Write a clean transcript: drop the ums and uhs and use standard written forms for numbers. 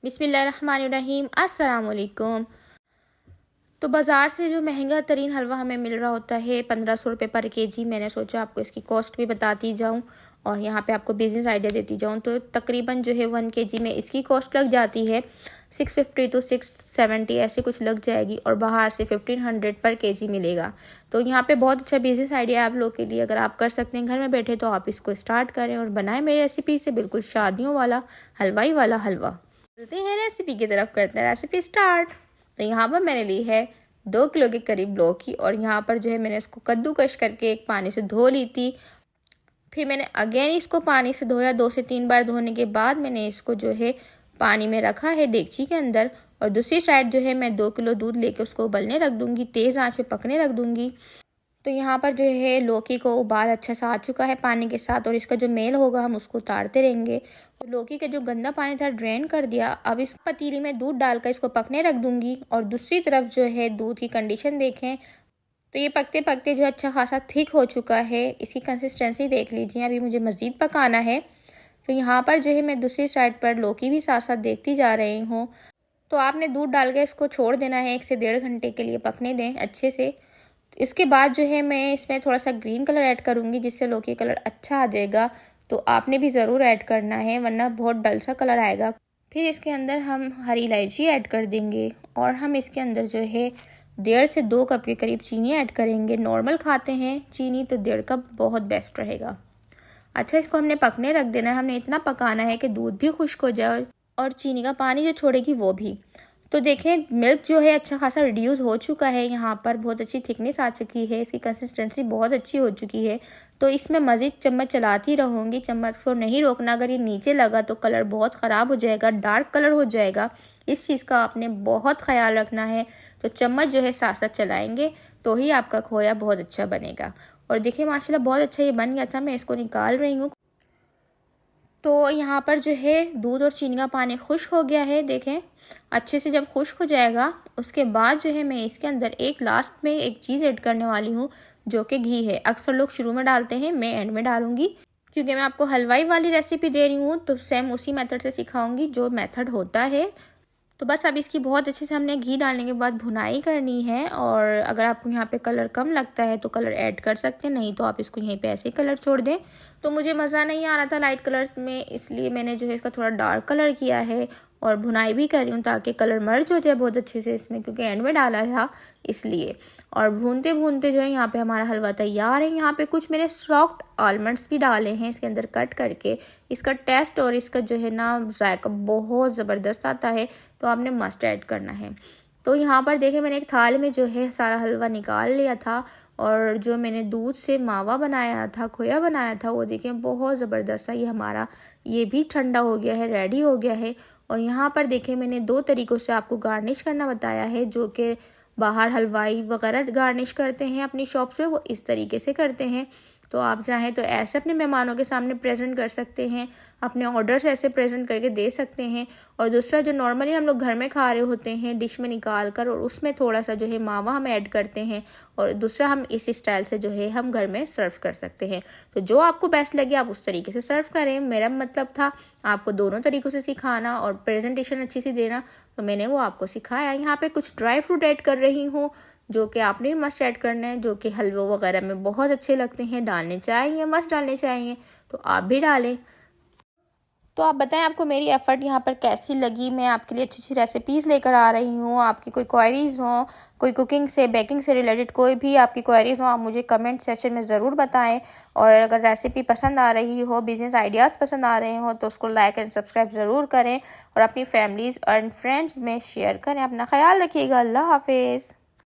बिस्मिल्लाहिर्रहमानिर्रहीम। अस्सलाम वालेकुम। तो बाज़ार से जो महंगा तरीन हलवा हमें मिल रहा होता है 1500 रुपये पर केजी, मैंने सोचा आपको इसकी कॉस्ट भी बताती जाऊं और यहाँ पे आपको बिज़नेस आइडिया देती जाऊं। तो तकरीबन जो है 1 केजी में इसकी कॉस्ट लग जाती है 650 to 670 ऐसे कुछ लग जाएगी, और बाहर से 1500 पर केजी मिलेगा। तो यहाँ पे बहुत अच्छा बिज़नेस आइडिया है आप लोग के लिए। अगर आप कर सकते हैं घर में बैठे तो आप इसको स्टार्ट करें और बनाएं मेरी रेसिपी से बिल्कुल शादियों वाला हलवाई वाला हलवा। चलते हैं रेसिपी की तरफ, करते हैं रेसिपी स्टार्ट। तो यहाँ पर मैंने ली है 2 किलो के करीब लौकी, और यहाँ पर जो है मैंने इसको कद्दूकश करके एक पानी से धो ली थी। फिर मैंने अगेन इसको पानी से धोया, 2 से 3 बार धोने के बाद मैंने इसको जो है पानी में रखा है डेगची के अंदर। और दूसरी साइड जो है मैं 2 किलो दूध लेके उसको उबलने रख दूँगी, तेज़ आँच पे पकने रख दूँगी। तो यहाँ पर जो है लौकी को उबाल अच्छा सा आ चुका है पानी के साथ, और इसका जो मेल होगा हम उसको उतारते रहेंगे। तो लौकी का जो गंदा पानी था ड्रेन कर दिया। अब इस पतीली में दूध डालकर इसको पकने रख दूंगी। और दूसरी तरफ जो है दूध की कंडीशन देखें तो ये पकते पकते जो अच्छा खासा थिक हो चुका है। इसकी कंसिस्टेंसी देख लीजिए, अभी मुझे मज़ीद पकाना है। तो यहाँ पर जो है मैं दूसरी साइड पर लौकी भी साथ साथ देखती जा रही हूँ। तो आपने दूध डाल के इसको छोड़ देना है, 1 से 1.5 घंटे के लिए पकने दें अच्छे से। इसके बाद जो है मैं इसमें थोड़ा सा ग्रीन कलर ऐड करूँगी, जिससे लौकी कलर अच्छा आ जाएगा। तो आपने भी ज़रूर ऐड करना है, वरना बहुत डल सा कलर आएगा। फिर इसके अंदर हम हरी इलायची ऐड कर देंगे, और हम इसके अंदर जो है 1.5 से 2 कप के करीब चीनी ऐड करेंगे। नॉर्मल खाते हैं चीनी तो 1.5 कप बहुत बेस्ट रहेगा। अच्छा, इसको हमने पकने रख देना है। हमने इतना पकाना है कि दूध भी खुश्क हो जाए और चीनी का पानी जो छोड़ेगी वो भी। तो देखें मिल्क जो है अच्छा खासा रिड्यूस हो चुका है, यहाँ पर बहुत अच्छी थिकनेस आ चुकी है, इसकी कंसिस्टेंसी बहुत अच्छी हो चुकी है। तो इसमें मज़ीद चम्मच चलाती रहूँगी, चम्मच को नहीं रोकना। अगर ये नीचे लगा तो कलर बहुत ख़राब हो जाएगा, डार्क कलर हो जाएगा। इस चीज़ का आपने बहुत ख़याल रखना है। तो चम्मच जो है साथ साथ चलाएँगे तो ही आपका खोया बहुत अच्छा बनेगा। और देखिए माशाल्लाह बहुत अच्छा ये बन गया था। मैं इसको निकाल रही हूँ। तो यहाँ पर जो है दूध और चीनी का पानी खुश्क हो गया है। देखें अच्छे से जब खुश्क हो जाएगा उसके बाद जो है मैं इसके अंदर एक लास्ट में एक चीज़ ऐड करने वाली हूँ, जो कि घी है। अक्सर लोग शुरू में डालते हैं, मैं एंड में डालूंगी क्योंकि मैं आपको हलवाई वाली रेसिपी दे रही हूँ। तो सेम उसी मेथड से सिखाऊंगी जो मेथड होता है। तो बस अब इसकी बहुत अच्छे से हमने घी डालने के बाद भुनाई करनी है। और अगर आपको यहाँ पे कलर कम लगता है तो कलर ऐड कर सकते हैं, नहीं तो आप इसको यहीं पे ऐसे कलर छोड़ दें। तो मुझे मज़ा नहीं आ रहा था लाइट कलर्स में, इसलिए मैंने जो है इसका थोड़ा डार्क कलर किया है। और भुनाई भी कर रही हूँ ताकि कलर मर्ज हो जाए बहुत अच्छे से इसमें, क्योंकि एंड में डाला था इसलिए। और भूनते भूनते जो है यहाँ पे हमारा हलवा तैयार है। यहाँ पे कुछ मैंने सॉफ्ट आलमंड्स भी डाले हैं इसके अंदर कट करके। इसका टेस्ट और इसका जो है ना जायका बहुत ज़बरदस्त आता है, तो आपने मस्ट ऐड करना है। तो यहाँ पर देखें मैंने एक थाल में जो है सारा हलवा निकाल लिया था, और जो मैंने दूध से मावा बनाया था, खोया बनाया था, वो देखें बहुत ज़बरदस्त सा ये हमारा ये भी ठंडा हो गया है, रेडी हो गया है। और यहाँ पर देखें मैंने 2 तरीक़ों से आपको गार्निश करना बताया है, जो कि बाहर हलवाई वगैरह गार्निश करते हैं अपनी शॉप से, वो इस तरीके से करते हैं। तो आप चाहें तो ऐसे अपने मेहमानों के सामने प्रेजेंट कर सकते हैं, अपने ऑर्डर्स ऐसे प्रेजेंट करके दे सकते हैं। और दूसरा जो नॉर्मली हम लोग घर में खा रहे होते हैं डिश में निकाल कर, और उसमें थोड़ा सा जो है मावा हम ऐड करते हैं, और दूसरा हम इस स्टाइल से जो है हम घर में सर्व कर सकते हैं। तो जो आपको बेस्ट लगे आप उस तरीके से सर्व करें। मेरा मतलब था आपको दोनों तरीक़ों से सिखाना और प्रेजेंटेशन अच्छी सी देना, तो मैंने वो आपको सिखाया। यहाँ पे कुछ ड्राई फ्रूट ऐड कर रही हूँ, जो कि आपने भी मस्ट ऐड करना है, जो कि हलवों वगैरह में बहुत अच्छे लगते हैं, डालने चाहिए, मस्ट डालने चाहिए। तो आप भी डालें। तो आप बताएं आपको मेरी एफ़र्ट यहाँ पर कैसी लगी। मैं आपके लिए अच्छी अच्छी रेसिपीज़ लेकर आ रही हूँ। आपकी कोई क्वेरीज़ हो, कोई कुकिंग से बेकिंग से रिलेटेड कोई भी आपकी क्वेरीज़ हो, आप मुझे कमेंट सेक्शन में ज़रूर बताएं। और अगर रेसिपी पसंद आ रही हो, बिज़नेस आइडियाज़ पसंद आ रहे हो, तो उसको लाइक एंड सब्सक्राइब ज़रूर करें और अपनी फैमिलीज़ एंड फ्रेंड्स में शेयर करें। अपना ख्याल रखिएगा। अल्लाह हाफिज़।